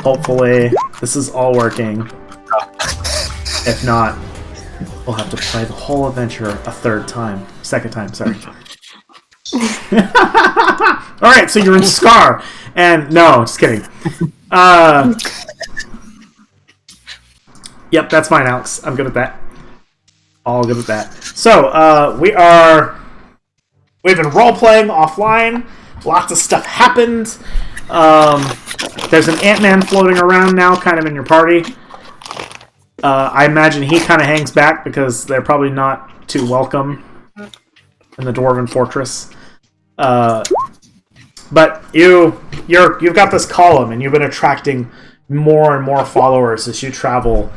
Hopefully, this is all working. If not, we'll have to play the whole adventure a second time, sorry. Alright, so you're in Scar, and no, just kidding. Yep, that's fine, Alex. I'm good at that. All good at that. So, we've been role-playing offline. Lots of stuff happened. There's an Ant-Man floating around now, kind of in your party. I imagine he kind of hangs back because they're probably not too welcome in the Dwarven Fortress. But you've got this column, and you've been attracting more and more followers as you travel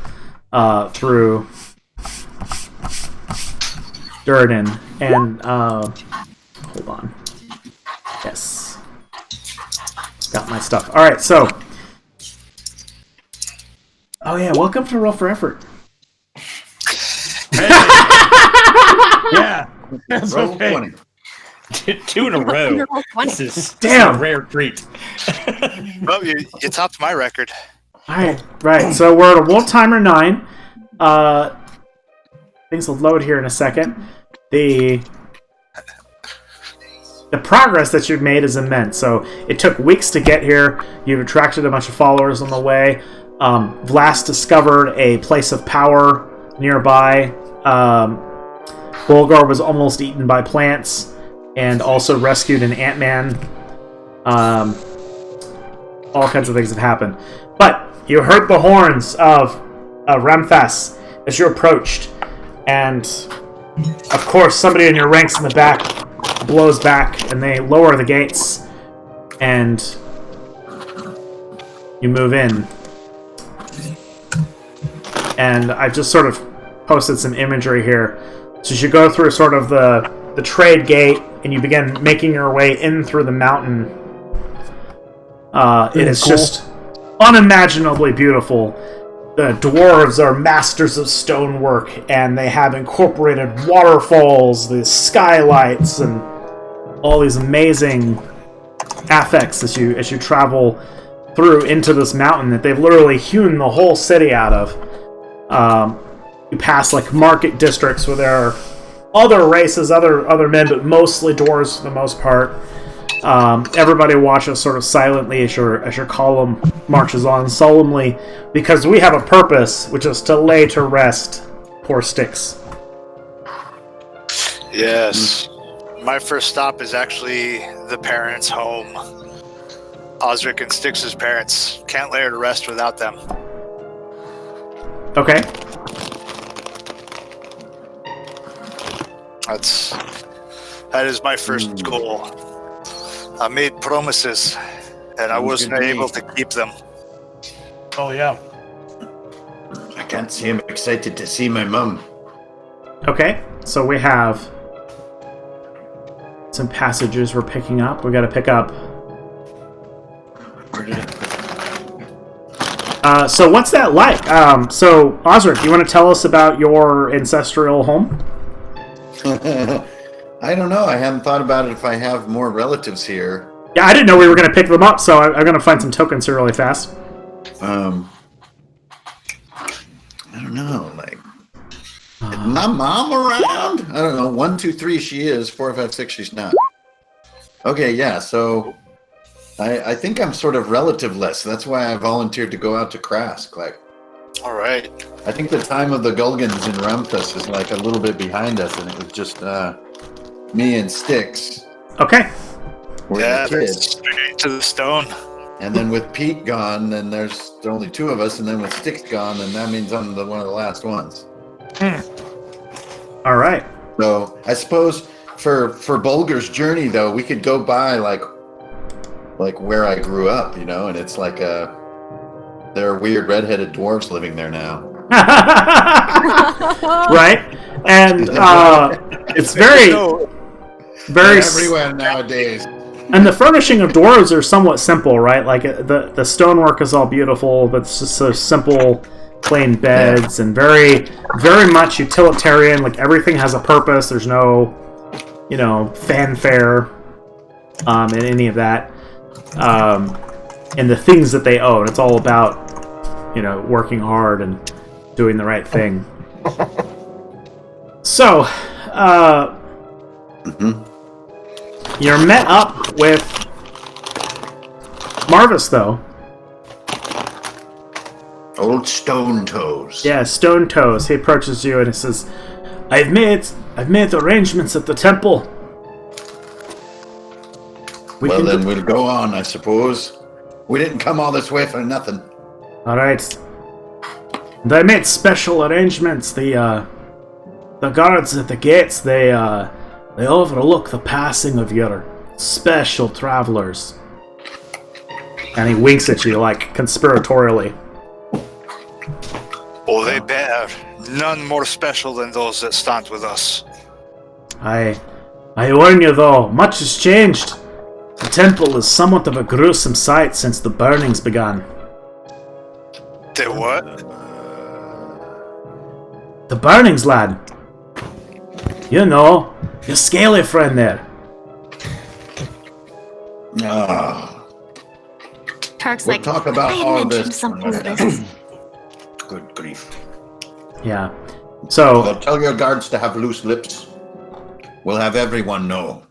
through Durden. And hold on. Yes. Got my stuff. Alright, so. Oh yeah, welcome to Roll for Effort. Hey. Yeah. That's Roll okay. 20. 2 in a row. This is Damn. a rare treat. Well, you topped my record. Alright, right. So we're at a world timer 9. Things will load here in a second. The progress that you've made is immense. So it took weeks to get here. You've attracted a bunch of followers on the way. Vlast discovered a place of power nearby. Bulgar was almost eaten by plants and also rescued an Ant-Man. All kinds of things have happened. But you heard the horns of Ramthas as you approached. And, of course, somebody in your ranks in the back blows back, and they lower the gates. And you move in. And I've just sort of posted some imagery here. So as you go through sort of the trade gate, and you begin making your way in through the mountain, it is just unimaginably beautiful. The dwarves are masters of stonework, and they have incorporated waterfalls, the skylights, and all these amazing affects as you travel through into this mountain that they've literally hewn the whole city out of. You pass like market districts where there are other races, other men, but mostly dwarves for the most part. Everybody watches sort of silently as your column marches on solemnly, because we have a purpose, which is to lay to rest poor Styx. Yes. My first stop is actually the parents' home. Osric and Styx's parents. Can't lay her to rest without them. Okay. That is my first goal. I made promises, and I wasn't able to keep them. Oh, yeah. I can't see him excited to see my mum. Okay, so we have some passages we're picking up. We got to pick up. Where did it? So what's that like? So Osric, do you want to tell us about your ancestral home? I don't know. I hadn't thought about it if I have more relatives here. Yeah, I didn't know we were going to pick them up, so I'm going to find some tokens here really fast. I don't know. Like, is my mom around? I don't know. 1, 2, 3, she is. 4, 5, 6, she's not. Okay, yeah. So I think I'm sort of relative-less. That's why I volunteered to go out to Krask. Like, All right. I think the time of the Gulgans in Ramthas is like a little bit behind us, and it was just me and Styx. Okay. We're Yeah, the that's kids. straight to the stone. And then with Pete gone, then there's only 2 of us, and then with Styx gone, then that means I'm one of the last ones. All right. So I suppose for Bulgar's journey, though, we could go by like where I grew up, you know, and it's like there are weird redheaded dwarves living there now. Right? And it's very everywhere nowadays. And the furnishing of dwarves are somewhat simple, right? Like the stonework is all beautiful, but it's just so simple, plain beds, and very, very much utilitarian. Like everything has a purpose. There's no, fanfare in any of that. in the things that they own. It's all about, working hard and doing the right thing. So, you're met up with Marvis, though. Old Stone Toes. Yeah, Stone Toes. He approaches you and he says, I've made arrangements at the temple. We'll go on, I suppose. We didn't come all this way for nothing. All right. And I made special arrangements. The guards at the gates, they overlook the passing of your special travelers. And he winks at you, like, conspiratorially. Oh, they bear. None more special than those that stand with us. I warn you, though, much has changed. The temple is somewhat of a gruesome sight since the burnings began. The what? The burnings, lad. You know, your scaly friend there. Tark's We'll like, talk about I all mentioned this. something of this. Good grief. Yeah. So, Well, tell your guards to have loose lips. We'll have everyone know.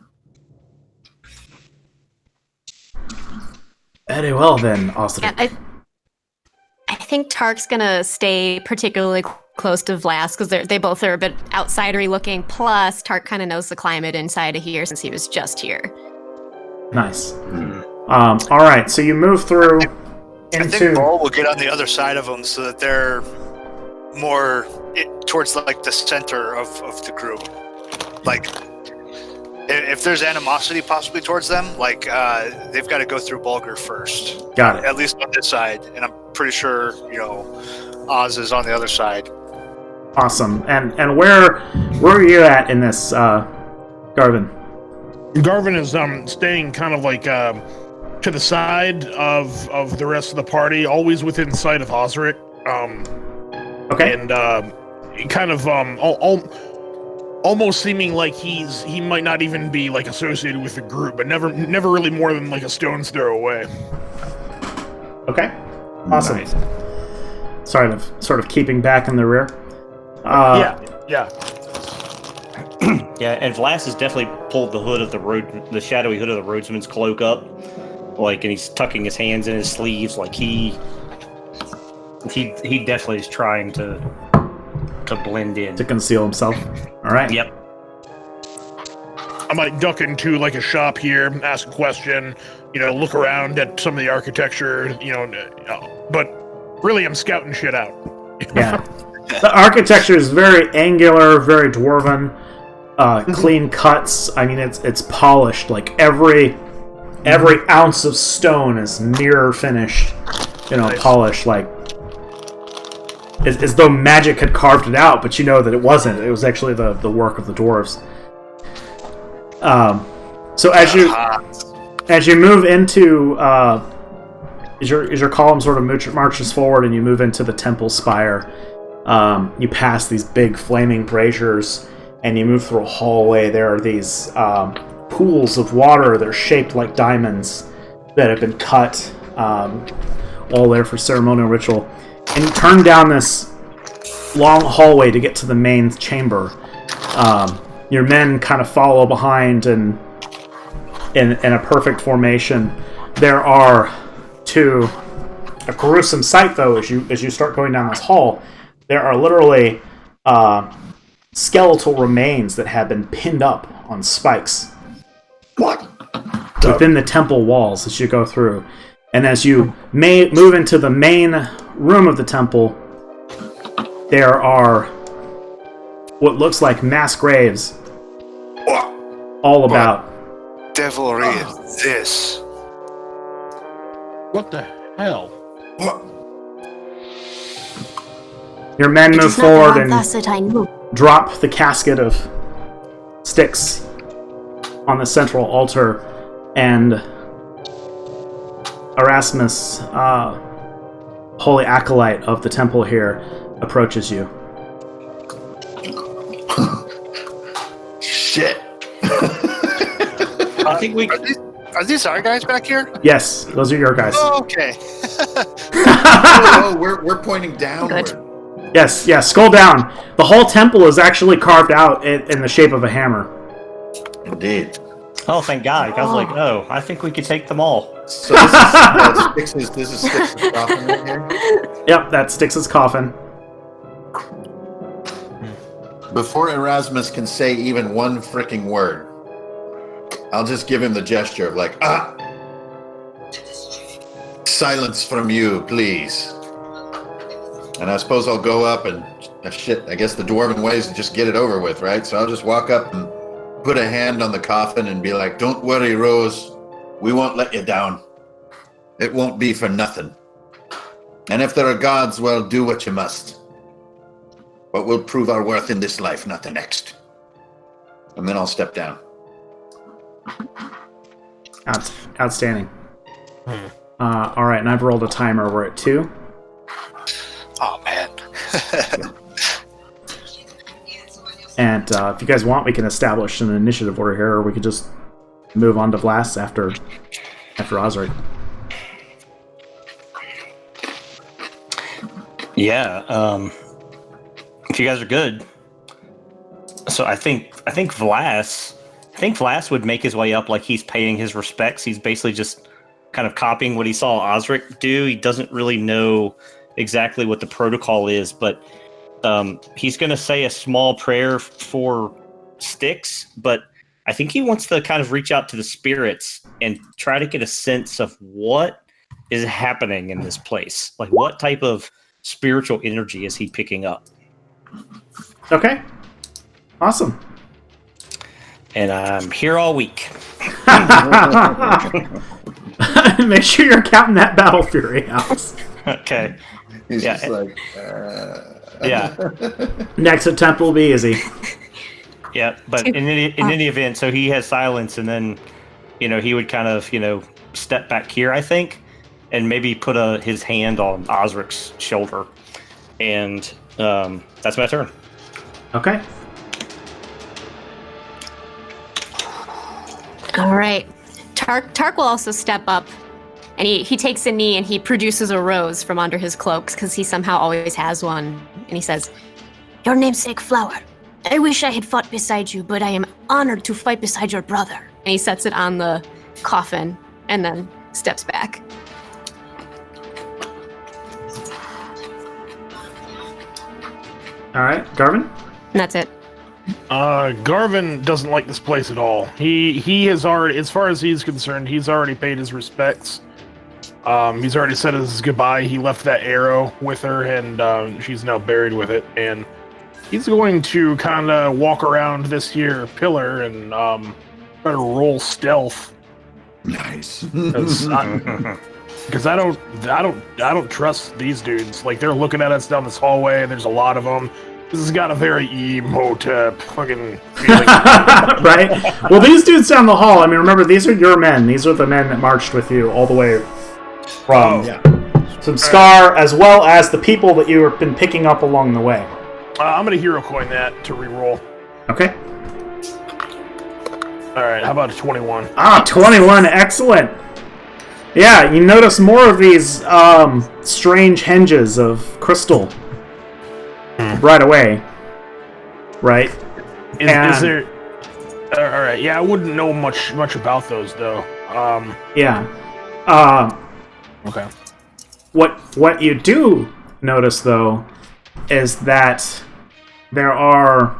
very well then, Osric. Yeah, I think Tark's gonna stay particularly close to Vlask because they both are a bit outsidery looking. Plus, Tark kind of knows the climate inside of here since he was just here. Nice. All right, so you move through I think Ball will get on the other side of them so that they're more towards like the center of the group. Like, if there's animosity possibly towards them, like they've got to go through Bulgur first. Got it. At least on this side, and I'm pretty sure Oz is on the other side. Awesome. And where are you at in this, Garvin? Garvin is staying kind of like to the side of the rest of the party, always within sight of Osric. Okay. And kind of almost seeming like he might not even be like associated with the group, but never really more than like a stone's throw away. Okay. Awesome. Nice. Sort of keeping back in the rear. Yeah. Yeah, and Vlas has definitely pulled the shadowy hood of the roadsman's cloak up, and he's tucking his hands in his sleeves, like he definitely is trying to blend in, to conceal himself. All right. Yep. I might duck into like a shop here, ask a question, look around at some of the architecture, but really I'm scouting shit out. Yeah. The architecture is very angular, very dwarven, clean cuts. I mean, it's polished. Like every ounce of stone is mirror finished, Nice. polished, like as though magic had carved it out. But you know that it wasn't. It was actually the work of the dwarves. So as you move into as your column sort of marches forward and you move into the temple spire, you pass these big flaming braziers and you move through a hallway. There are these pools of water that are shaped like diamonds that have been cut, all there for ceremonial ritual. And you turn down this long hallway to get to the main chamber. Your men kind of follow behind and in a perfect formation. There are a gruesome sight, though, as you start going down this hall. There are literally skeletal remains that have been pinned up on spikes. What? Within the temple walls as you go through. And as you move into the main room of the temple, there are what looks like mass graves all about. Devilry is this. What the hell? Your men It move is not the forward one and thus that I knew. drop the casket of sticks on the central altar, and Erasmus, holy acolyte of the temple here, approaches you. Shit. I think we. Are these our guys back here? Yes, those are your guys. Oh, okay. Oh, we're pointing downward. Yes, scroll down. The whole temple is actually carved out in the shape of a hammer. Indeed. Oh, thank God. I was like, oh, I think we could take them all. So this is Styx's coffin right here? Yep, that's Styx's coffin. Before Erasmus can say even one freaking word, I'll just give him the gesture of like, silence from you, please. And I suppose I'll go up and, I guess the dwarven way is to just get it over with, right? So I'll just walk up and put a hand on the coffin and be like, don't worry, Rose. We won't let you down. It won't be for nothing. And if there are gods, well, do what you must. But we'll prove our worth in this life, not the next. And then I'll step down. Outstanding. All right, and I've rolled a timer. We're at 2. Oh, man. And if you guys want, we can establish an initiative order here, or we could just move on to Vlas after Osric. Yeah, if you guys are good. So I think Vlas would make his way up like he's paying his respects. He's basically just kind of copying what he saw Osric do. He doesn't really know exactly what the protocol is, but he's going to say a small prayer for Styx, but I think he wants to kind of reach out to the spirits and try to get a sense of what is happening in this place. Like, what type of spiritual energy is he picking up? Okay. Awesome. And I'm here all week. Make sure you're counting that battle fury, Alex. Okay. He's Yeah. just like, Yeah. Next attempt will be easy. Yeah, but in any event, so he has silence, and then, he would kind of, step back here, I think, and maybe put his hand on Osric's shoulder, and that's my turn. Okay. All right. Tark will also step up, and he takes a knee and he produces a rose from under his cloaks because he somehow always has one. And he says, "Your namesake flower. I wish I had fought beside you, but I am honored to fight beside your brother." And he sets it on the coffin and then steps back. All right, Garvin? And that's it. Garvin doesn't like this place at all. He has already, as far as he's concerned, he's already paid his respects. He's already said his goodbye. He left that arrow with her, and she's now buried with it. And he's going to kind of walk around this here pillar and try to roll stealth. nice. Because I don't trust these dudes. Like, they're looking at us down this hallway, and there's a lot of them. This has got a very Emotep fucking feeling. Right? Well, these dudes down the hall, I mean, remember, these are your men. These are the men that marched with you all the way from some Scar, as well as the people that you have been picking up along the way. I'm going to hero coin that to reroll. Okay. All right, how about a 21? 21, excellent. Yeah, you notice more of these strange hinges of crystal right away. Right? Is there... All right, yeah, I wouldn't know much about those, though. Yeah. Okay. What you do notice, though, is that there are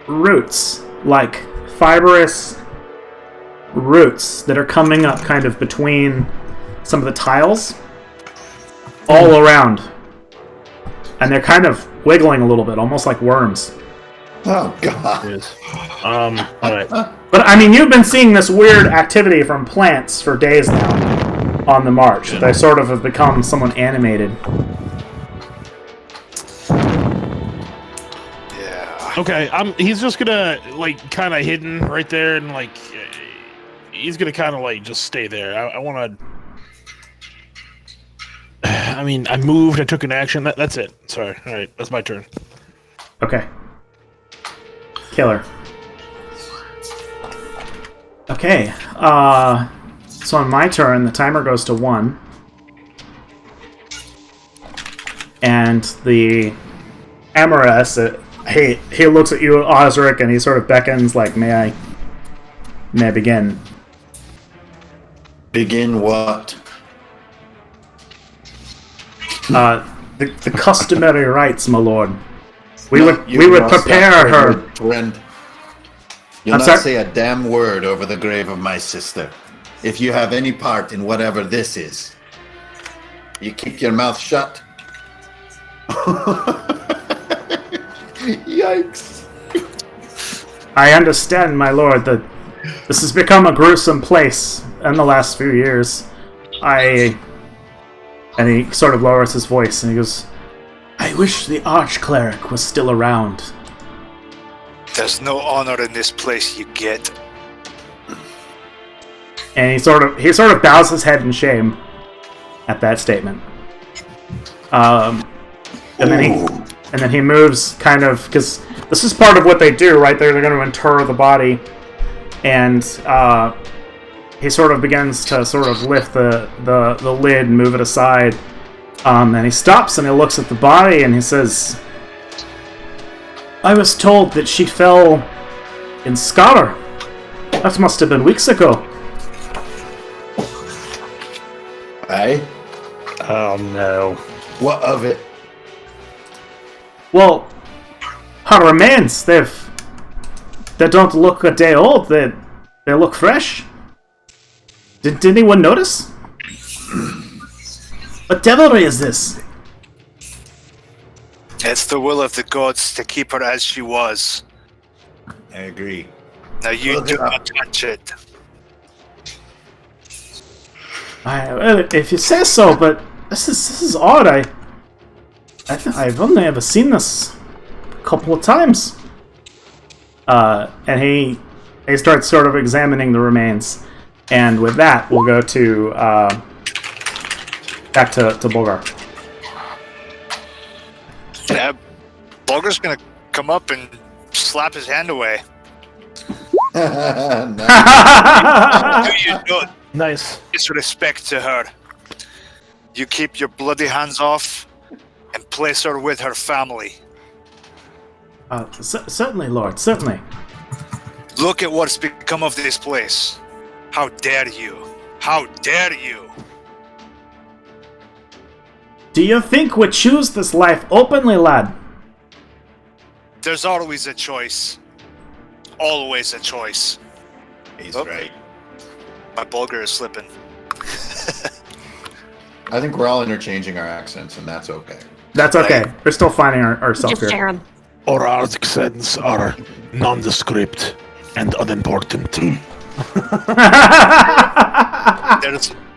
roots, like fibrous roots that are coming up kind of between some of the tiles all around. And they're kind of wiggling a little bit, almost like worms. Oh, God. It is. All right. But, I mean, you've been seeing this weird activity from plants for days now on the march. They sort of have become somewhat animated. Yeah. Okay, he's just gonna, like, kind of hidden right there, and, like, he's gonna kind of, like, just stay there. I want to... I mean, I moved, I took an action, that's it. Sorry, all right, that's my turn. Okay. Killer. Okay. So on my turn, the timer goes to 1. And the Amorous, he looks at you, Osric, and he sort of beckons, like, may I begin? Begin what? The customary rites, my lord. We No, would you must prepare not, her. friend. You'll I'm not sorry? say a damn word over the grave of my sister. If you have any part in whatever this is, you keep your mouth shut. Yikes. I understand, my lord, that this has become a gruesome place in the last few years. And he sort of lowers his voice and he goes, I wish the Archcleric was still around. There's no honor in this place you get. And he sort of bows his head in shame at that statement. And then he moves kind of, because this is part of what they do, right? They're going to inter the body, and he sort of begins to sort of lift the lid and move it aside. And he stops and he looks at the body and he says, I was told that she fell in Scholar. That must have been weeks ago. Aye? Oh no. What of it? Well, her remains, they don't look a day old. They look fresh. Did anyone notice? What devilry is this? It's the will of the gods to keep her as she was. I agree. Now you Look do it up. not touch it. Well, if you say so, but this is odd. I've only ever seen this a couple of times. And he starts sort of examining the remains, and with that, we'll go to back to Bulgar. Yeah, Bulgar's gonna come up and slap his hand away. Nice. Do you know Nice. disrespect to her? You keep your bloody hands off and place her with her family. Certainly, Lord, certainly. Look at what's become of this place. How dare you? How dare you? Do you think we choose this life openly, lad? There's always a choice. Always a choice. He's Oh. right. My Bulgar is slipping. I think we're all interchanging our accents, and that's okay. That's okay. We're still finding ourselves Just here. share them. Our accents are nondescript and unimportant.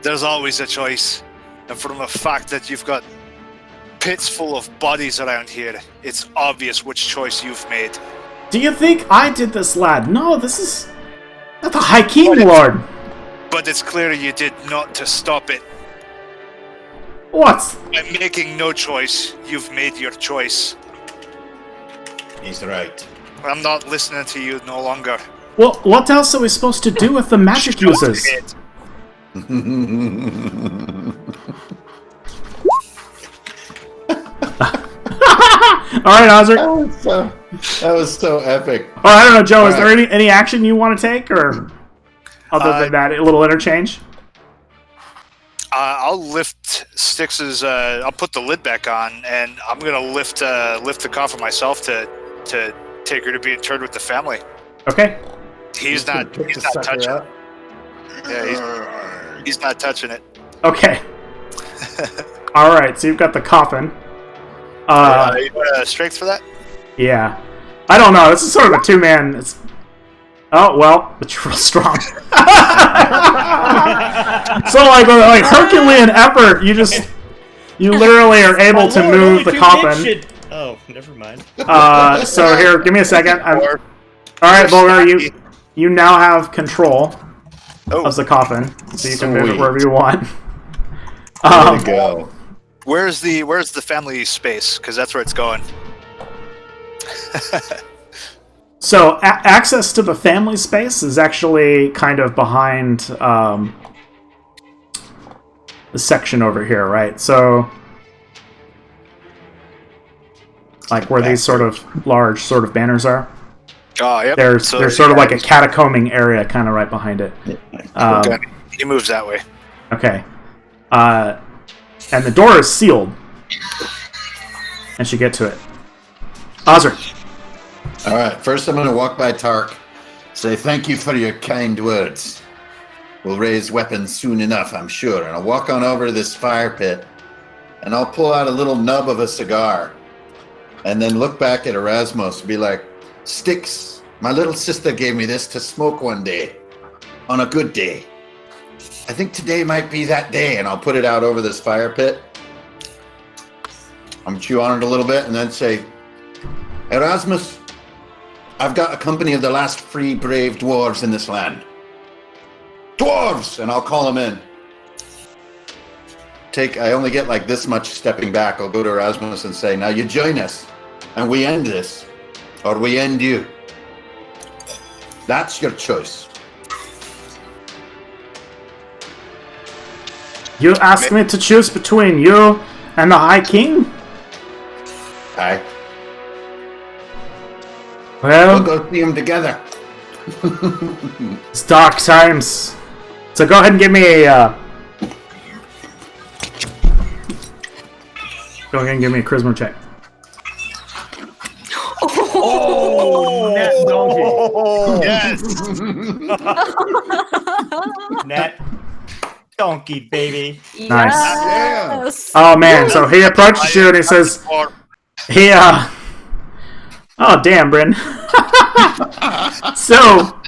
There's always a choice. And from the fact that you've got pits full of bodies around here, it's obvious which choice you've made. Do you think I did this, lad? No, this is not the High King, But it's- Lord. But it's clear you did not to stop it. What? By making no choice, you've made your choice. He's right. I'm not listening to you no longer. Well, what else are we supposed to do with the magic Shut users? it. Alright, Osric. That was so epic. Oh, I don't know, Joe, is there Alright. any action you want to take, or other than that, a little interchange? I'll lift Styx's. I'll put the lid back on, and I'm gonna lift the coffin myself to take her to be interred with the famay. Okay. He's not touching it. Yeah, he's not touching it. Okay. Alright, so you've got the coffin. You want strength for that? Yeah. I don't know, this is sort of a two-man... Oh, well, it's real strong. So, like, with like Herculean effort, you literally are able to move the coffin. Oh, never mind. So here, give me a second. Alright, Bulgar, you now have control of the coffin, so you can move it Sweet. wherever you want. Way to go. Where's the family space? Because that's where it's going. So access to the family space is actually kind of behind the section over here, right? So, like where these sort of large sort of banners are. Oh, yep. There's sort of like a catacombing area kind of right behind it. Okay. He moves that way. Okay. And the door is sealed. And you get to it. Osric. All right, first I'm going to walk by Tark, say thank you for your kind words. We'll raise weapons soon enough, I'm sure. And I'll walk on over to this fire pit, and I'll pull out a little nub of a cigar, and then look back at Erasmus and be like, Sticks, my little sister gave me this to smoke one day, on a good day. I think today might be that day, and I'll put it out over this fire pit. I'm chew on it a little bit, and then say, Erasmus, I've got a company of the last free brave dwarves in this land. Dwarves! And I'll call them in. I only get like this much stepping back. I'll go to Erasmus and say, now you join us, and we end this, or we end you. That's your choice. You asked me to choose between you and the High King? Aye. Well, We'll go see them together. it's dark times. So go ahead and give me a... Go ahead and give me a charisma check. Oh, net donkey. Yes. Nat donkey, baby. Nice. Yes. Oh man, so he approaches you and he says, oh damn, Bryn. So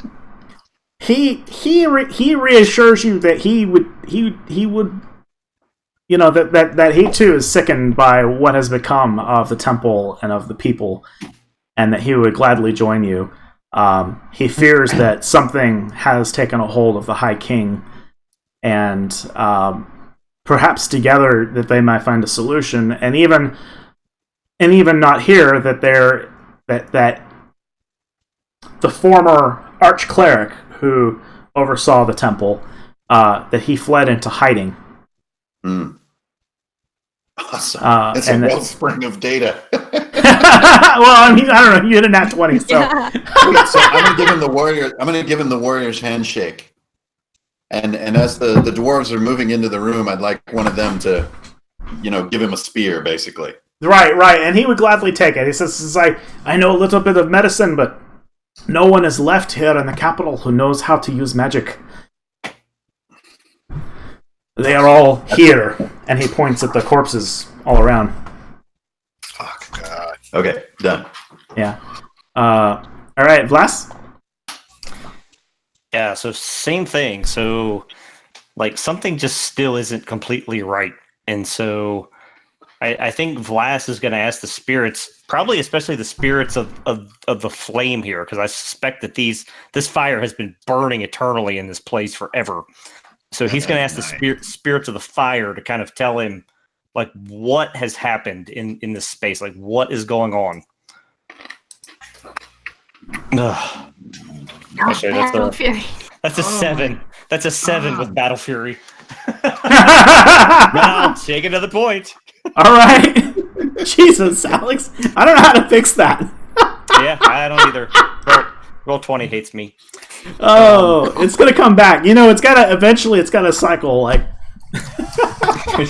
he reassures you that he would you know that he too is sickened by what has become of the temple and of the people, and that he would gladly join you. He fears that something has taken a hold of the High King, and perhaps together that they might find a solution, and even not here that that the former arch-cleric who oversaw the temple, that he fled into hiding. Awesome. It's a wellspring of data. Well, I mean, I don't know. You had a nat 20, so. Yeah. So I'm gonna give him the warrior's handshake. And as the dwarves are moving into the room, I'd like one of them to, give him a spear, basically. Right, and he would gladly take it. He says, I know a little bit of medicine, but no one is left here in the capital who knows how to use magic. They are all here. And he points at the corpses all around. Fuck. God. Okay, done. Yeah. Alright, Vlas? Yeah, so same thing. So, something just still isn't completely right. And so I think Vlas is going to ask the spirits, probably especially the spirits of the flame here, because I suspect that this fire has been burning eternally in this place forever. So he's going to ask the spirits of the fire to kind of tell him, what has happened in this space, what is going on. Ugh. Actually, Battle Fury. that's a 7. That's a 7 with Battle Fury. Well, take another point. All right. Jesus, Alex. I don't know how to fix that. Yeah, I don't either. Roll 20 hates me. Oh, it's gonna come back. It's gotta cycle.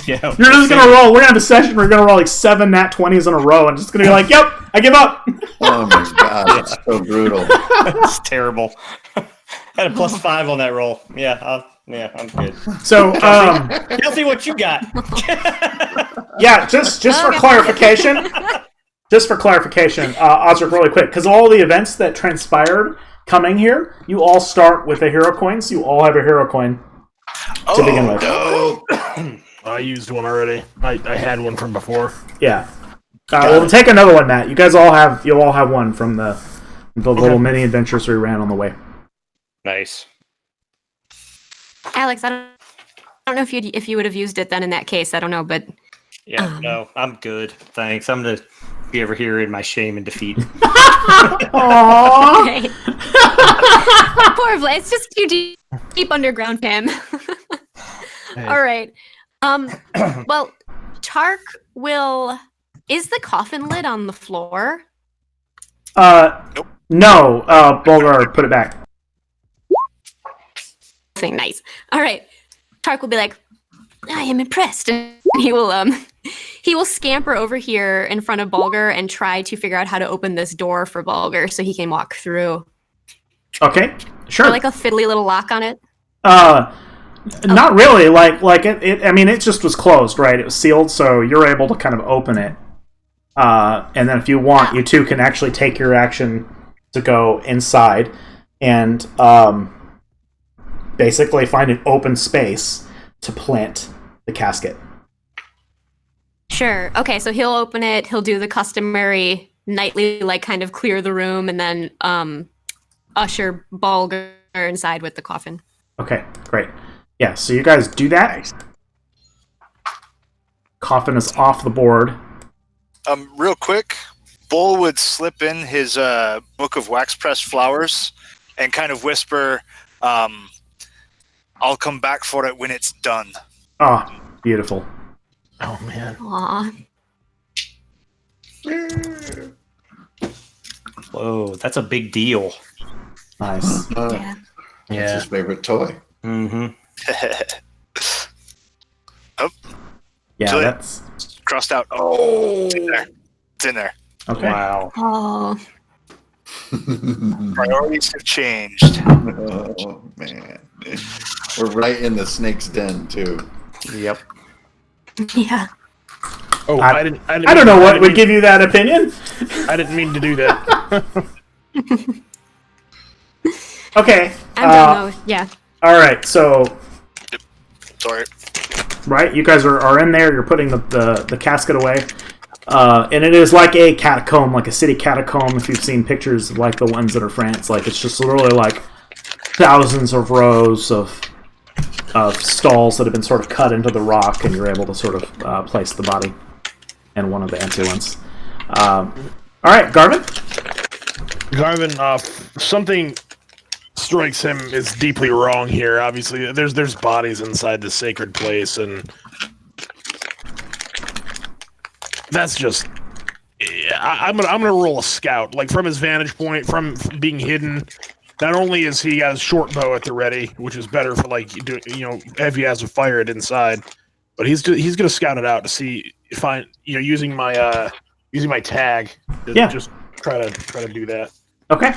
Yeah, You're just gonna roll. We're gonna have a session. We're gonna roll 7 nat 20s in a row, and just gonna be like, "Yep, I give up." Oh my god, that's so brutal. It's terrible. Had a +5 on that roll. Yeah, I'm good. So, Tell me what you got. yeah, just for clarification. Just for clarification, Osric, really quick, because all the events that transpired coming here, you all start with a hero coin, so you all have a hero coin to begin with. No. I used one already. I had one from before. Yeah. We'll take another one, Matt. You guys you'll all have one from the little mini adventures we ran on the way. Nice. Alex, I don't know if you would have used it then in that case. I don't know, but Yeah, no, I'm good. Thanks. I'm gonna If you ever hear in my shame and defeat. Aww. Okay. Poor Vlad. It's just too deep underground for him. All right. Well, Tark will. Is the coffin lid on the floor? Nope. No. Bulgar, put it back. Nice. All right. Tark will be like, I am impressed, and he will scamper over here in front of Bulgar and try to figure out how to open this door for Bulgar so he can walk through. Okay, sure. Or like a fiddly little lock on it. Not really. Like it. I mean, it just was closed, right? It was sealed, so you're able to kind of open it. And then if you want, you two can actually take your action to go inside and basically find an open space to plant the casket. Sure. Okay, so he'll open it. He'll do the customary nightly, like, kind of clear the room and then usher Bulgar inside with the coffin. Okay, great. Yeah, so you guys do that. Coffin is off the board. Real quick, Bull would slip in his book of wax pressed flowers and kind of whisper, I'll come back for it when it's done. Ah, beautiful. Oh man. Aw. Whoa, that's a big deal. Nice. Yeah. That's his favorite toy. Mm-hmm. Yeah, So that's... Crossed out. Oh, it's in there. It's in there. Okay. Wow. Oh. Priorities have changed. Oh, man. We're right in the snake's den, too. Yep. Yeah. Oh, I didn't. I don't know what would give you that opinion. I didn't mean to do that. Okay. I'm done though. Yeah. All right, so... Sorry. Right, you guys are in there, you're putting the casket away. And it is like a catacomb, like a city catacomb, if you've seen pictures like the ones that are France. Like, it's just literally like thousands of rows of stalls that have been sort of cut into the rock, and you're able to sort of place the body in one of the empty ones. All right, Garvin? Garvin, something strikes him as deeply wrong here. Obviously, there's bodies inside the sacred place, and that's just. I'm gonna roll a scout, like from his vantage point, from being hidden. Not only is he got his short bow at the ready, which is better for if he has a fire it inside, but he's gonna scout it out to see if using my tag. Just try to do that. Okay.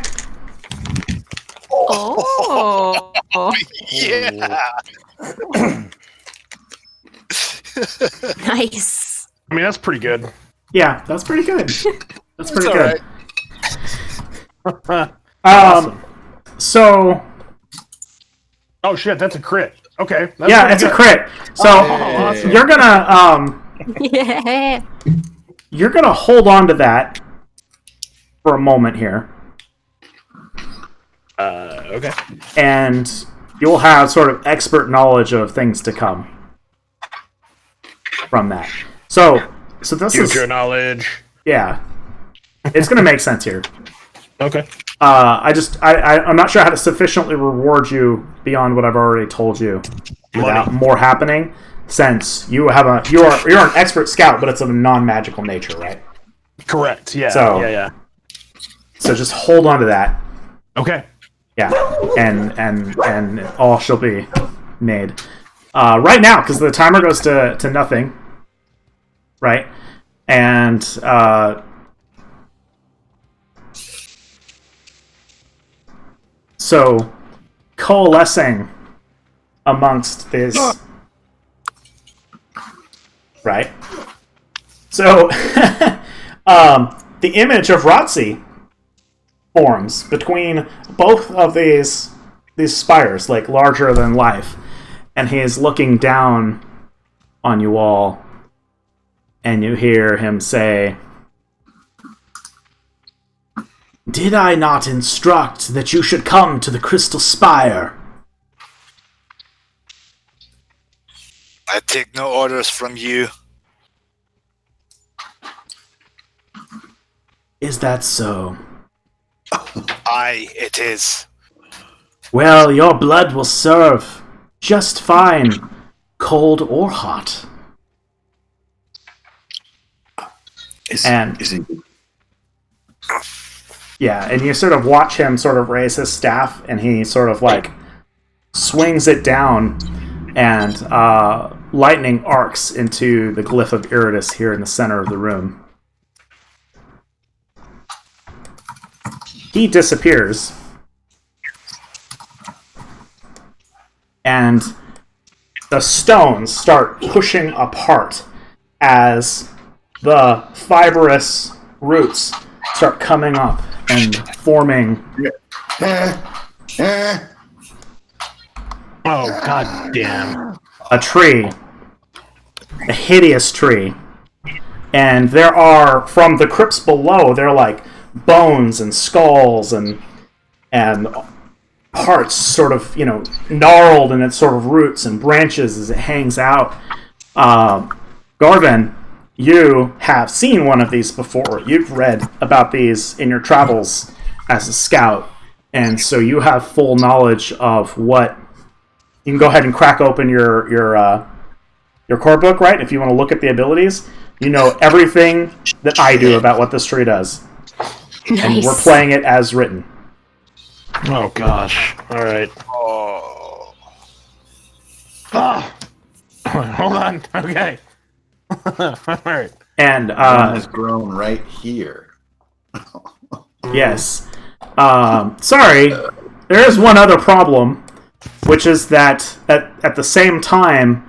Oh. Yeah. Nice. I mean, that's pretty good. Yeah, that's pretty good. That's pretty all good. right. Awesome. So... Oh shit, that's a crit. Okay. That's Yeah, pretty it's a good. crit. So, awesome. you're gonna... Yeah. You're gonna hold on to that for a moment here. Okay. And you'll have sort of expert knowledge of things to come from that. So this Future is... knowledge. Yeah. It's gonna make sense here. Okay. I'm not sure how to sufficiently reward you beyond what I've already told you without more happening, since you're an expert scout, but it's of a non-magical nature, right? Correct. Yeah. So- yeah. So just hold on to that. Okay. Yeah, and all shall be made. Right now, because the timer goes to nothing, right? And so coalescing amongst this, right? So the image of Rotzi forms between both of these spires, like larger than life, and he is looking down on you all, and you hear him say, "Did I not instruct that you should come to the Crystal Spire?" I take no orders from you. that so? Aye, it is. Well, your blood will serve just fine, cold or hot. Is he? Yeah, and you sort of watch him sort of raise his staff, and he sort of like swings it down, and lightning arcs into the glyph of Iridus here in the center of the room. He disappears, and the stones start pushing apart as the fibrous roots start coming up and forming Oh, god damn. a tree, a hideous tree. And there are, from the crypts below, there are like bones and skulls and parts sort of, gnarled in its sort of roots and branches as it hangs out. Garvin, you have seen one of these before. You've read about these in your travels as a scout, and so you have full knowledge of what. You can go ahead and crack open your core book, right? If you want to look at the abilities, you know everything that I do about what this tree does, and we're playing it as written. Oh gosh. All right. Oh. Ah. Hold on. Okay. All right. And One has grown right here. yes. Sorry, there is one other problem, which is that at the same time,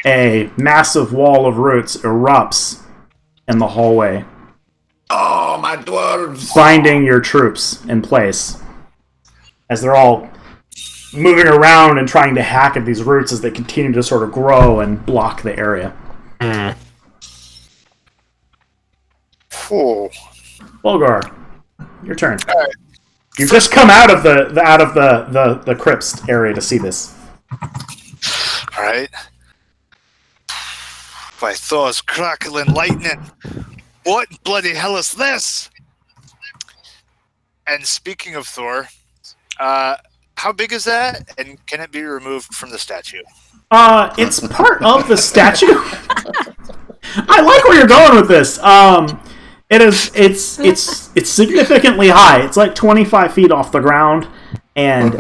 a massive wall of roots erupts in the hallway, Oh, my dwarves! binding your troops in place as they're all moving around and trying to hack at these roots as they continue to sort of grow and block the area. Oh. Bulgar, your turn. All right. You've just come out of the crypts area to see this. All right. By Thor's crackling lightning, what bloody hell is this? And speaking of Thor, how big is that, and can it be removed from the statue? It's part of the statue. I like where you're going with this. It's significantly high. It's like 25 feet off the ground, and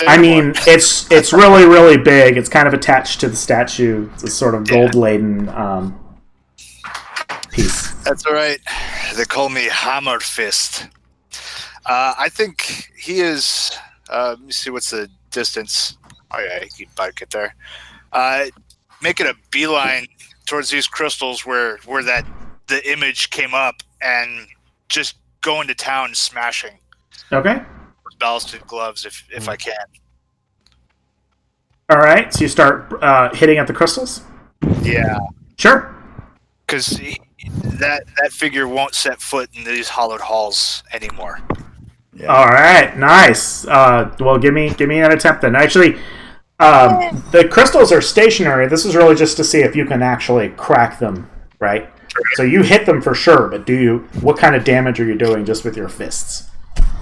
I mean it's really, really big. It's kind of attached to the statue. It's a sort of gold laden piece. That's all right. They call me Hammer Fist. I think he is. Let me see what's the distance. Oh yeah, he can get there. Making a beeline towards these crystals where the image came up, and just going to town, smashing. Okay. With ballasted gloves, if I can. All right. So you start hitting at the crystals. Yeah, Sure. because that figure won't set foot in these hollowed halls anymore. Yeah. All right. Nice. Well, give me an attempt then. Actually, the crystals are stationary. This is really just to see if you can actually crack them, right? So you hit them for sure, but what kind of damage are you doing just with your fists?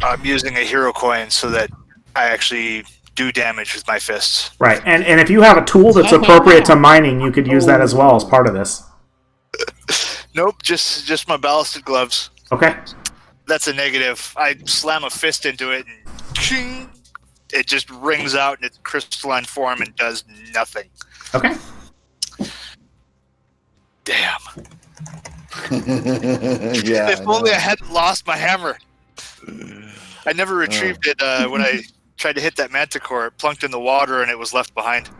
I'm using a hero coin so that I actually do damage with my fists. Right, and if you have a tool that's appropriate to mining, you could use that as well as part of this. Nope, just my ballasted gloves. Okay. That's a negative. I slam a fist into it, and ching, it just rings out in its crystalline form and does nothing. Okay. Damn. Yeah. If only I hadn't lost my hammer. I never retrieved it when I tried to hit that manticore. It plunked in the water and it was left behind.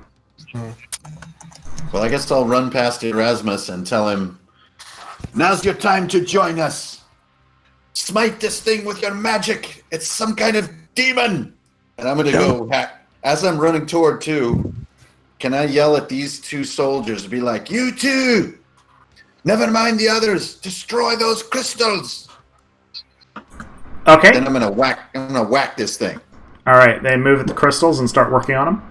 Well, I guess I'll run past Erasmus and tell him, now's your time to join us. Smite this thing with your magic. It's some kind of demon. And I'm going to go, as I'm running toward two, can I yell at these two soldiers and be like, you two, never mind the others, destroy those crystals. Okay. Then I'm gonna whack this thing. All right. They move at the crystals and start working on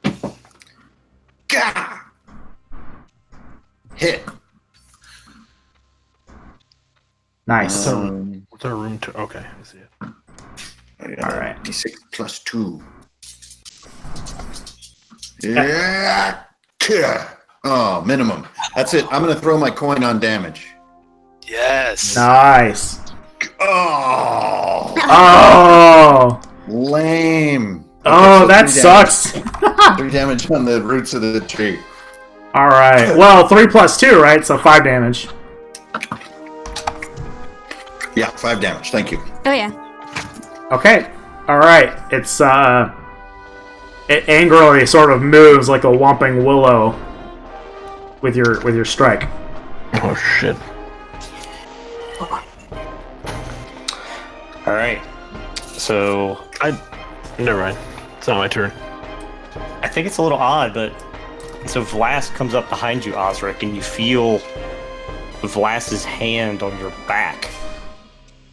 them. Gah! Hit. Nice. What's our room to? Okay, I see it. All right. D6 plus 2. Yeah. Oh, minimum. That's it. I'm going to throw my coin on damage. Yes. Nice. Oh. Oh. Lame. Oh, so that 3 sucks. damage. 3 damage on the roots of the tree. All right. Well, 3 plus 2, right? So 5 damage. Yeah, 5 damage. Thank you. Oh yeah. Okay. All right. It's it angrily sort of moves like a whomping willow with your strike. Oh shit. All right. So Never mind. It's not my turn. I think it's a little odd, but so Vlas comes up behind you, Osric, and you feel Vlas's hand on your back.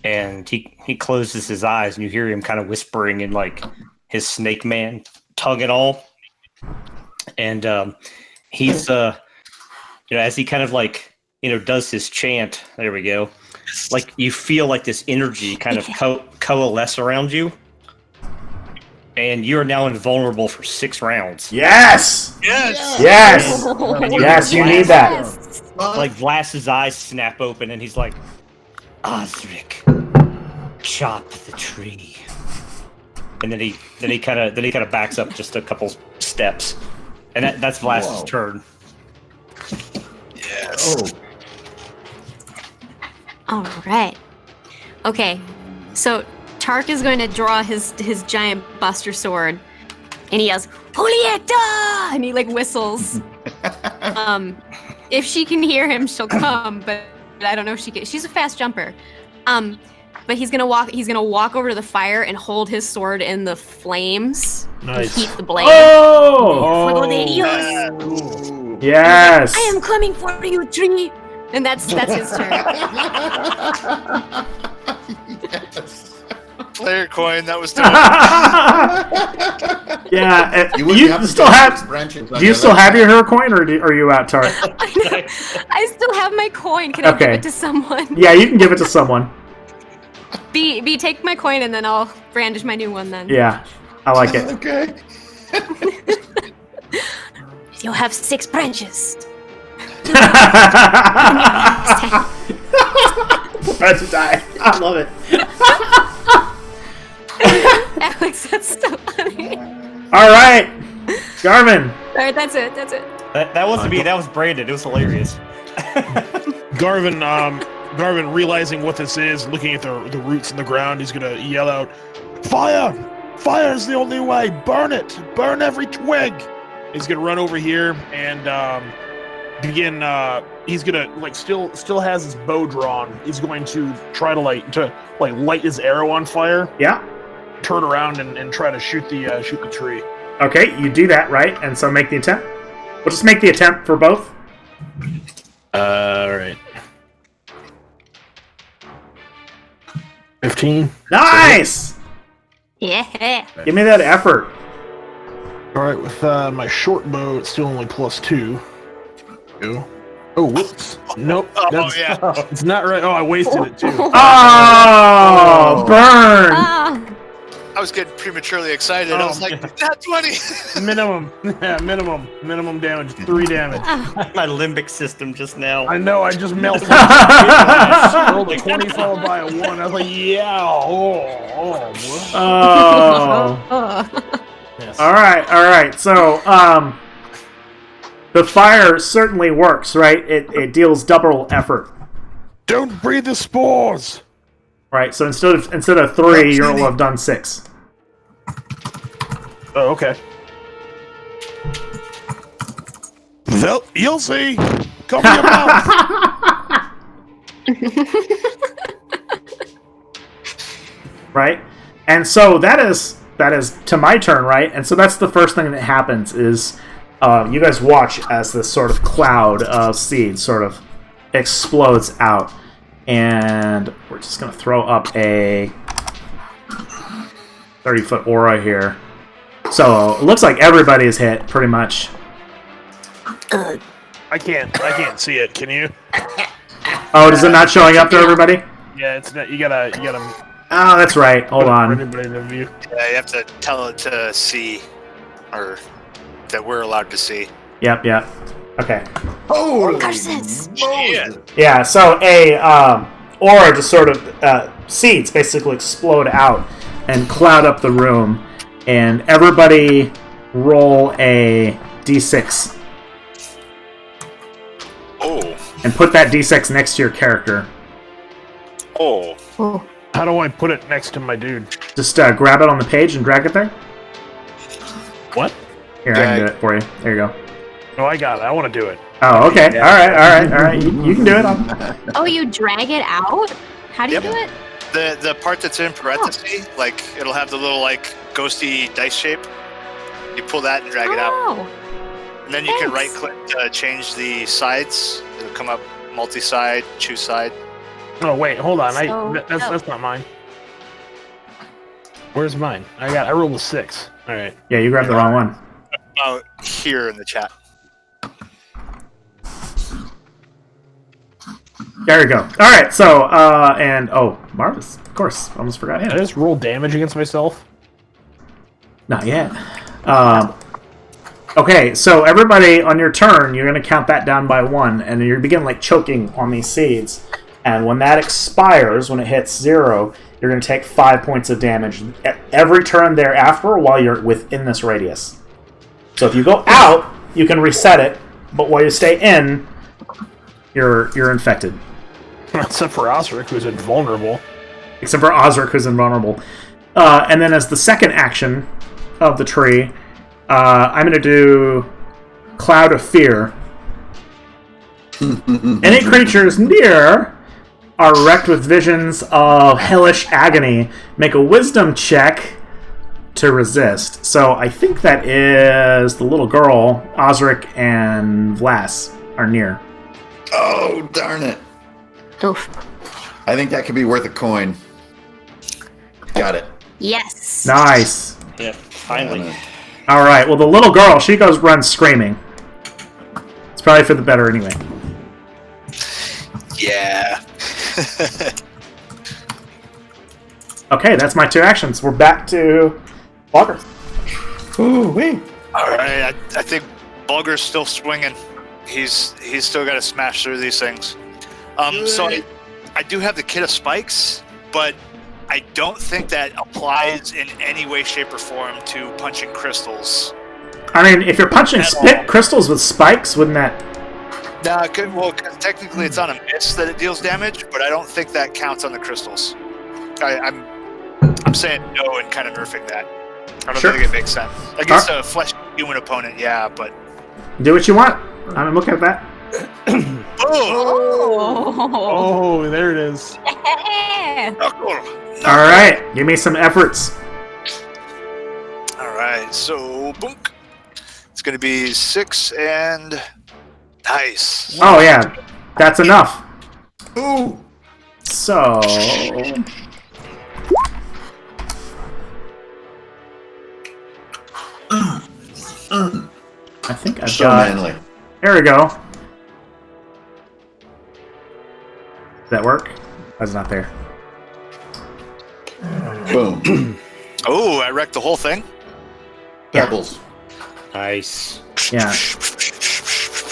And he closes his eyes, and you hear him kind of whispering in like his snake man tongue and all. And he's as he kind of like does his chant. There we go. Like you feel like this energy kind of coalesce around you, and you are now invulnerable for 6 rounds. Yes. Yes. Yes. And Yes. You need that. Like Vlas's eyes snap open, and he's like, "Osric, chop the tree." And then he kind of backs up just a couple steps, and that's Vlas's turn. Yes. Oh. All right. Okay. So Tark is going to draw his giant buster sword, and he yells, "Julieta!" and he like whistles. If she can hear him, she'll come, but I don't know if she can. She's a fast jumper. But he's gonna walk over to the fire and hold his sword in the flames. Nice. And heat the blade. Oh. Fuego de Dios. Ooh. Yes. I am coming for you, tree. And that's his turn. Yes. Player coin. That was dope. Yeah. You You have to still get have. 6 branches on Do you your still left have your side. her coin, or are you out, Tark? I still have my coin. Can I give Okay. it to someone? Yeah, you can give it to someone. B, take my coin and then I'll brandish my new one then. Yeah, I like it. Okay. You'll have 6 branches. About to die. I love it. Alex, that's so funny. All right, Garvin. Alright, that's it. That wasn't me. That was Brandon. It was hilarious. Garvin, realizing what this is, looking at the roots in the ground, he's gonna yell out, "Fire! Fire is the only way! Burn it! Burn every twig!" He's gonna run over here and begin. He's gonna still has his bow drawn. He's going to try to light his arrow on fire. Yeah. Turn around and try to shoot the tree. Okay, you do that, right? And so make the attempt. We'll just make the attempt for both. All right. 15. Nice. Yeah. Give me that effort. All right, with my short bow, it's still only +2. Go. Oh, whoops. Nope. Oh yeah. It's not right. Oh, I wasted it too. Oh, burn. Ah. I was getting prematurely excited. I was like, not 20. Minimum. Yeah, minimum damage. 3 damage. My limbic system just now. I know, I just melted. I rolled a 20 followed by a 1. I was like, yeah. Oh. Yes. All right. So, the fire certainly works, right? It deals double effort, Don't breathe the spores. right? So instead of 3, you'll have done 6. Oh, okay. Well, you'll see. Cover your mouth. Right? And so that is to my turn, right? And so that's the first thing that happens is you guys watch as this sort of cloud of seeds sort of explodes out. And we're just going to throw up a 30-foot aura here. So it looks like everybody is hit, pretty much. I can't see it. Can you? Oh, is it not showing up to everybody? Yeah, it's not, you gotta. Oh, that's right. Hold on. Anybody in view. Yeah, you have to tell it to see, or that we're allowed to see. Yep. Okay. Holy Curses. Moses. Yeah. So a aura just sort of seeds basically explode out and cloud up the room, and everybody roll a d6 Oh. and put that d6 next to your character. Oh. Oh. How do I put it next to my dude? Just grab it on the page and drag it there. What? Here, I can do it for you. There you go. No, I got it. I want to do it. Oh, okay. All right. You can do it. Oh, you drag it out? How do you do it? The part that's in parentheses, like it'll have the little like ghosty dice shape. You pull that and drag it out, Oh. and then you can right thanks. click to change the sides. It'll come up multi-side, choose side. Oh wait, hold on. So- That's not mine. Where's mine? I rolled a 6. All right. Yeah, you grabbed the wrong one. Out here in the chat. There we go. All right. So and Marvis, of course, almost forgot Did I him. just roll damage against myself? Not yet. Okay, so everybody on your turn, you're going to count that down by 1, and you begin like choking on these seeds. And when that expires, when it hits 0, you're going to take 5 points of damage every turn thereafter while you're within this radius. So if you go out, you can reset it, but while you stay in, you're infected. Except for Osric, who's invulnerable. Except for Osric, who's invulnerable. And then as the second action of the tree, I'm going to do Cloud of Fear. Any creatures near are wrecked with visions of hellish agony. Make a wisdom check to resist. So I think that is the little girl, Osric and Vlas are near. Oh, darn it. Oof. I think that could be worth a coin. Got it. Yes. Nice. Yeah, finally. All right. Well, the little girl, she runs screaming. It's probably for the better anyway. Yeah. Okay, that's my 2 actions. We're back to Walker. Ooh, wee. All right. I think Bulger's still swinging. He's still got to smash through these things. So I do have the Kit of Spikes, but I don't think that applies in any way, shape, or form to punching crystals. I mean, if you're punching crystals with spikes, wouldn't that... Nah, cause technically it's on a miss that it deals damage, but I don't think that counts on the crystals. I'm saying no and kind of nerfing that. I don't Sure. think it makes sense. Against a flesh human opponent, yeah, but... Do what you want. I'm looking at that. Oh! Oh, there it is. All right, give me some efforts. All right, so boom. It's going to be 6 and nice. Oh yeah, that's enough. Ooh. So I think I've So got. manly. There we go. Did that work? That's not there. Boom. Oh, I wrecked the whole thing. Pebbles. Nice. Yeah.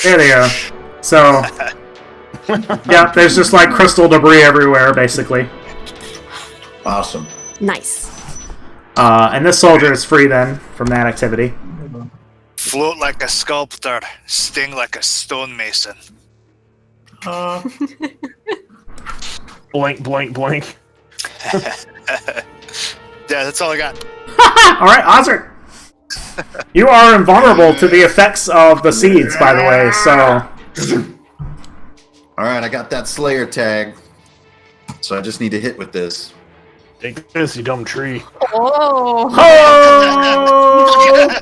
There they go. So yeah, there's just like crystal debris everywhere, basically. Awesome. Nice. And this soldier is free then from that activity. Float like a sculptor, sting like a stonemason. Blank, blank, blank. Yeah, that's all I got. All right, Osric. You are invulnerable to the effects of the seeds, by the way. So All right, I got that Slayer tag. So I just need to hit with this. Take this, you dumb tree. Oh. oh!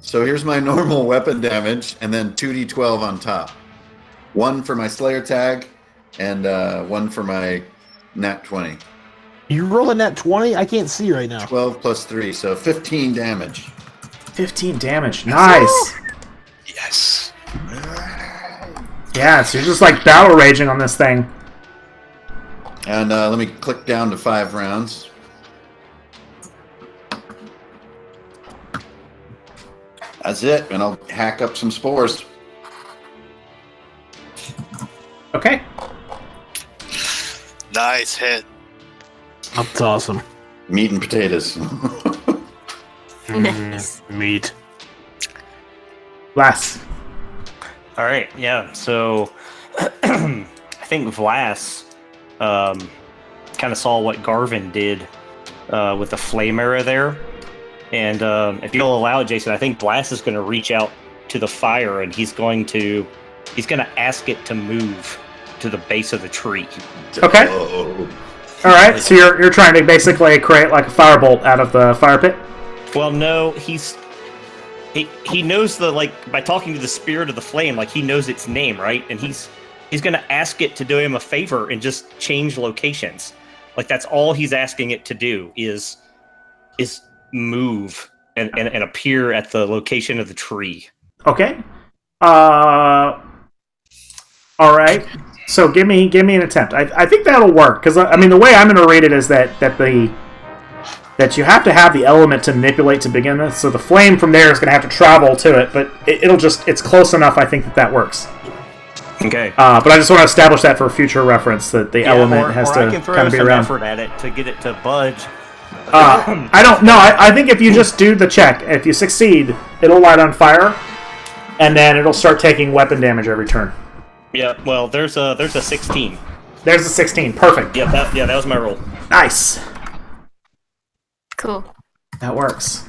So here's my normal weapon damage, and then 2d12 on top. 1 for my Slayer tag, and 1 for my nat 20. You roll a net 20? I can't see right now. 12 plus 3, so 15 damage. 15 damage. Nice. Yes. Yeah, so you're just like battle raging on this thing. And let me click down to 5 rounds. That's it, and I'll hack up some spores. Okay. Nice hit. That's awesome. Meat and potatoes. Nice. Meat. Vlas. All right, yeah. So I think Vlas kind of saw what Garvin did with the flame arrow there, and if you'll allow it, Jason, I think Vlas is going to reach out to the fire, and he's going to ask it to move to the base of the tree. Okay. Oh. All right. So you're trying to basically create like a firebolt out of the fire pit. Well, no, he knows by talking to the spirit of the flame, like he knows its name, right? And he's gonna ask it to do him a favor and just change locations. Like that's all he's asking it to do is move and appear at the location of the tree. Okay. All right. So give me an attempt. I think that'll work because I mean the way I'm going to read it is that you have to have the element to manipulate to begin with. So the flame from there is going to have to travel to it, but it's close enough. I think that works. Okay. But I just want to establish that for future reference that the element has to I can throw kind of be some around. effort at it to get it to budge. I don't know. I think if you just do the check, if you succeed, it'll light on fire, and then it'll start taking weapon damage every turn. Yeah. Well, there's a 16. There's a 16. Perfect. Yeah. That was my roll. Nice. Cool. That works.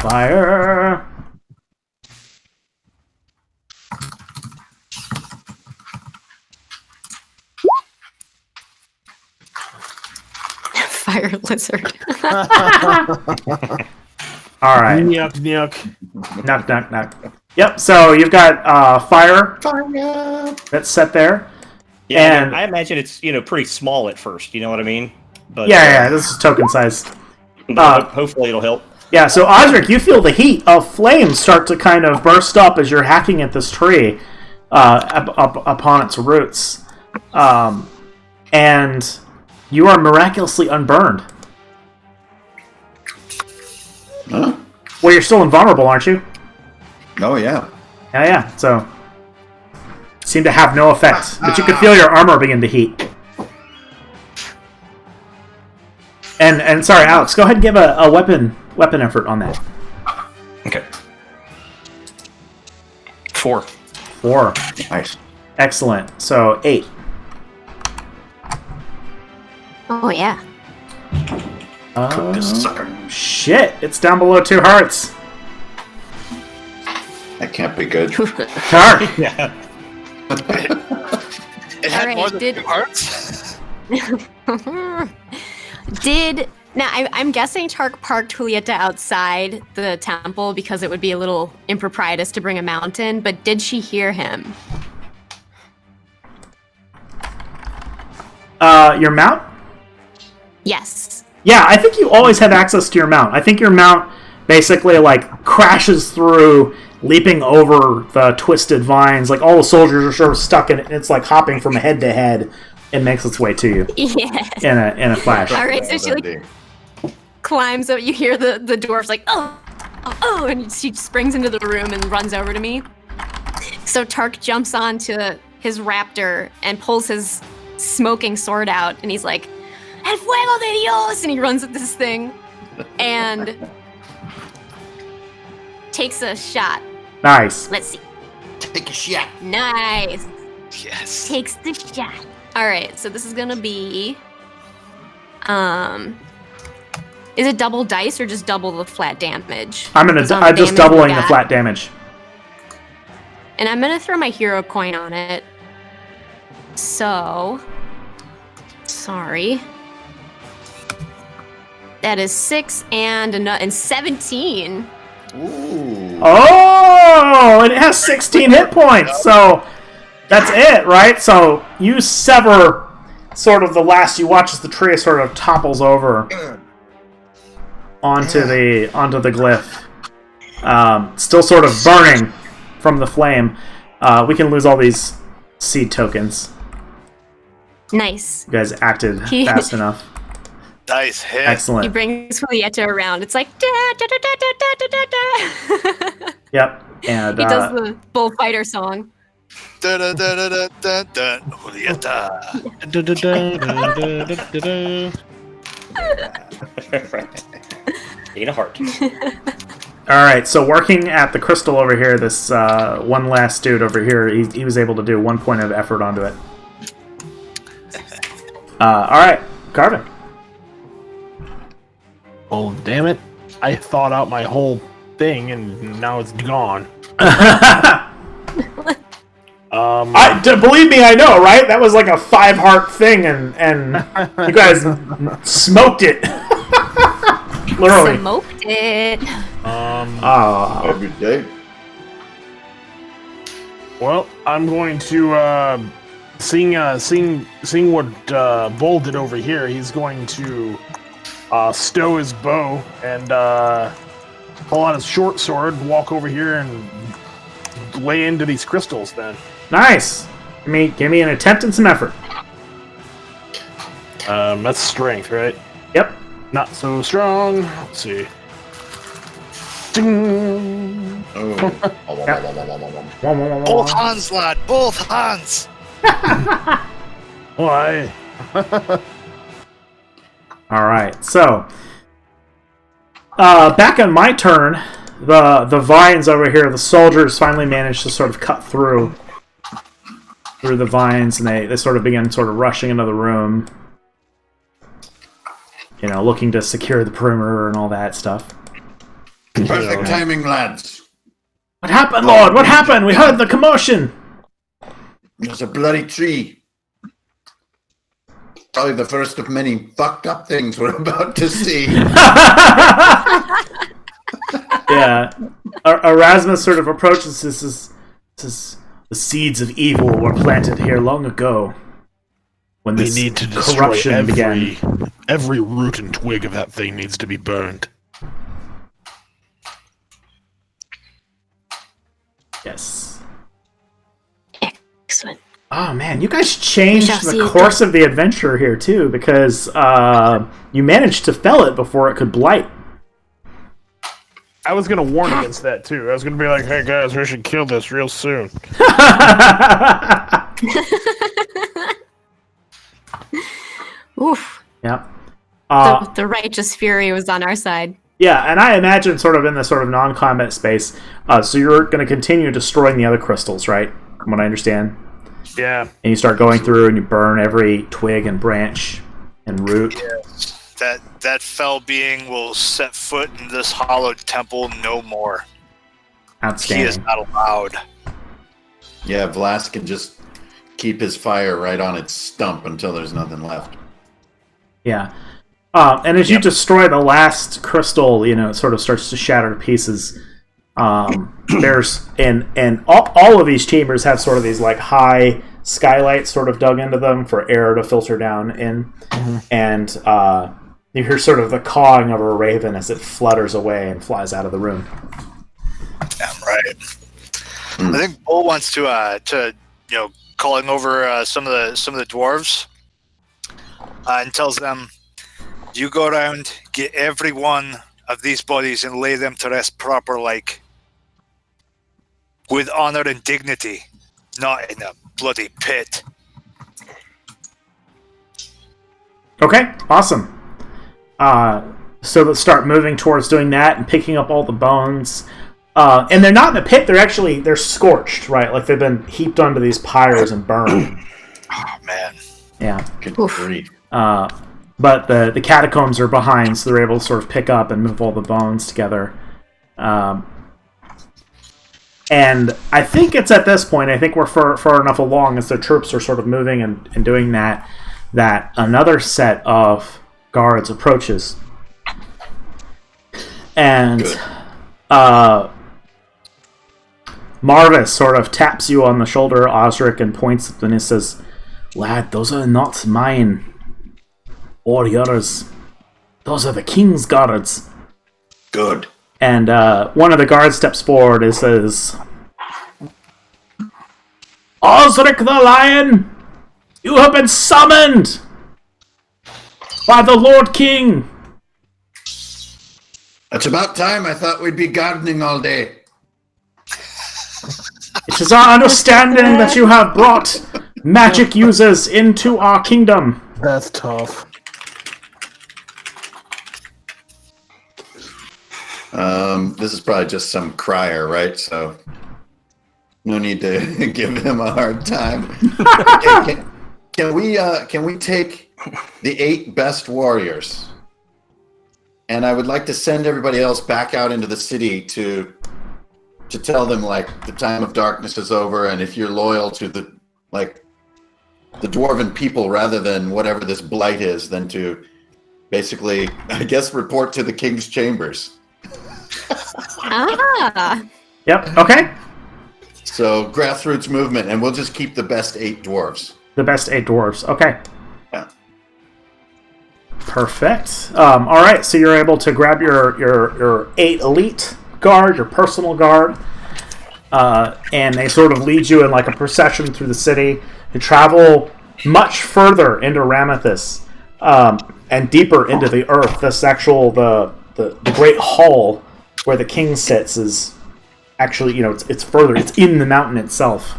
Fire. Fire lizard. All right. Yuck, yuck. Knock, knock, knock. Yep. So you've got fire that's set there. Yeah. And I imagine it's pretty small at first. You know what I mean? But yeah. This is token sized. hopefully it'll help. Yeah. So Osric, you feel the heat of flames start to kind of burst up as you're hacking at this tree upon its roots, and you are miraculously unburned. Huh? Well, you're still invulnerable, aren't you? Oh, yeah. Yeah. So seem to have no effect, but you can feel your armor begin to heat. And sorry, Alex, go ahead and give a weapon effort on that. Okay. 4. 4. Nice. Excellent. So 8. Oh yeah. Cook this sucker. Shit, it's down below 2 hearts. That can't be good. Tark. Yeah. It had Alright, more than did- 2 hearts. I'm guessing Tark parked Julieta outside the temple because it would be a little improprietous to bring a mountain, but did she hear him? Your mount? Yes. Yeah, I think you always have access to your mount. I think your mount basically like crashes through, leaping over the twisted vines. Like all the soldiers are sort of stuck in it, and it's like hopping from head to head. It makes its way to you Yes. in a flash. All right, so she like climbs up. You hear the dwarf's like, oh, and she springs into the room and runs over to me. So Tark jumps onto his raptor and pulls his smoking sword out, and he's like, "El fuego de Dios!" And he runs at this thing and takes a shot. Nice. Let's see. Take a shot. Nice. Yes. Takes the shot. All right, so this is gonna be, is it double dice or just double the flat damage? I'm Because on just damage doubling we the got- flat damage. And I'm gonna throw my hero coin on it. So, sorry. That is 6 and 17. Ooh. Oh, it has 16 hit points, so that's it, right? So you sever sort of the last. You watch as the tree sort of topples over onto the glyph, still sort of burning from the flame. We can lose all these seed tokens. Nice. You guys acted fast enough. Nice hit. He Excellent. brings Julieta around. It's like da da da da da da da da. Yep. And He does the bullfighter song. Da, da, da, da, da, da, da. Julieta. Ain't a heart. all right. So working at the crystal over here, this one last dude over here, he was able to do 1 point of effort onto it. All right, Garvin. Oh, damn it. I thought out my whole thing and now it's gone. Believe me, I know, right? That was like a 5-heart thing, and you guys smoked it. Literally. Smoked it. Have a good day. Well, I'm going to seeing what Bull did over here. He's going to stow his bow and pull out his short sword, walk over here, and lay into these crystals. Then Nice. Give me an attempt and some effort. that's strength, right? Yep. Not so strong. Let's see. Ding. Oh. Both hands, lad. Both hands. Why? All right. So, back on my turn, the vines over here, the soldiers finally managed to sort of cut through the vines, and they sort of begin sort of rushing into the room, looking to secure the perimeter and all that stuff. Perfect timing, lads. What happened, Lord? What happened? We heard the commotion. There's a bloody tree. Probably the first of many fucked up things we're about to see. Yeah. Erasmus sort of approaches this the seeds of evil were planted here long ago. When We this need to destroy corruption began. every root and twig of that thing needs to be burned. Yes. Excellent. Oh man, you guys changed We shall see the it course of the adventure here too, because you managed to fell it before it could blight. I was gonna warn against that too. I was gonna be like, "Hey guys, we should kill this real soon." Oof. Yeah. The righteous fury was on our side. Yeah, and I imagine sort of in this sort of non-combat space, so you're going to continue destroying the other crystals, right? From what I understand. Yeah. And you start going through and you burn every twig and branch and root. That fell being will set foot in this hallowed temple no more. He Outstanding. is not allowed. Yeah, Vlas can just keep his fire right on its stump until there's nothing left. Yeah. And as you destroy the last crystal, it sort of starts to shatter to pieces. There's and all of these chambers have sort of these like high skylights sort of dug into them for air to filter down in, and you hear sort of the cawing of a raven as it flutters away and flies out of the room. Damn right. I think Bull wants to calling over some of the dwarves and tells them, "You go around, get every one of these bodies and lay them to rest proper, like with honor and dignity, not in a bloody pit." Okay, awesome. So let's start moving towards doing that and picking up all the bones. And they're not in a pit; they're scorched, right? Like they've been heaped onto these pyres and burned. Oh man. Yeah. Good Oof. grief. But the catacombs are behind, so they're able to sort of pick up and move all the bones together. And I think it's at this point, I think we're far enough along as the troops are sort of moving and doing that another set of guards approaches. And Marvis sort of taps you on the shoulder, Osric, and points and he says, "Lad, those are not mine or yours. Those are the king's guards." Good. And one of the guards steps forward and says, "Osric the Lion, You have been summoned by the Lord King. It's about time. I thought we'd be gardening all day. It is our understanding that you have brought magic users into our kingdom. That's tough. This is probably just some crier, right? So no need to give him a hard time. Hey, can we take the 8 best warriors? And I would like to send everybody else back out into the city to tell them like the time of darkness is over, and if you're loyal to the dwarven people rather than whatever this blight is, then to basically, I guess, report to the king's chambers. Yep. Okay. So grassroots movement, and we'll just keep the best 8 dwarves. The best 8 dwarves. Okay. Yeah. Perfect. All right. So you're able to grab your 8 elite guard, your personal guard, and they sort of lead you in like a procession through the city. You travel much further into Ramathus, and deeper into the earth. This actual the great hall where the king sits is actually, it's further. It's in the mountain itself.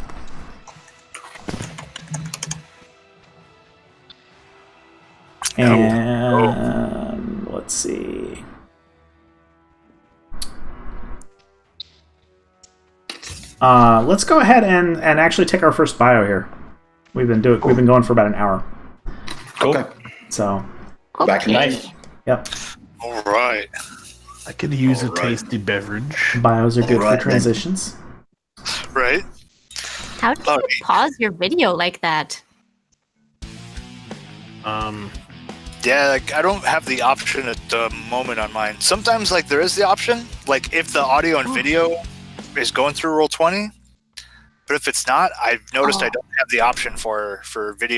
And let's see. Let's go ahead and actually take our first bio here. We've been going for about an hour. Cool. Okay. So Back in Nice. yep. All right. I could use a Alright. tasty beverage. Bios are good Alright, for transitions. Right. How do you Okay. pause your video like that? Yeah, like I don't have the option at the moment on mine. Sometimes like there is the option, like if the audio and video is going through Roll20, but if it's not, I've noticed I don't have the option for video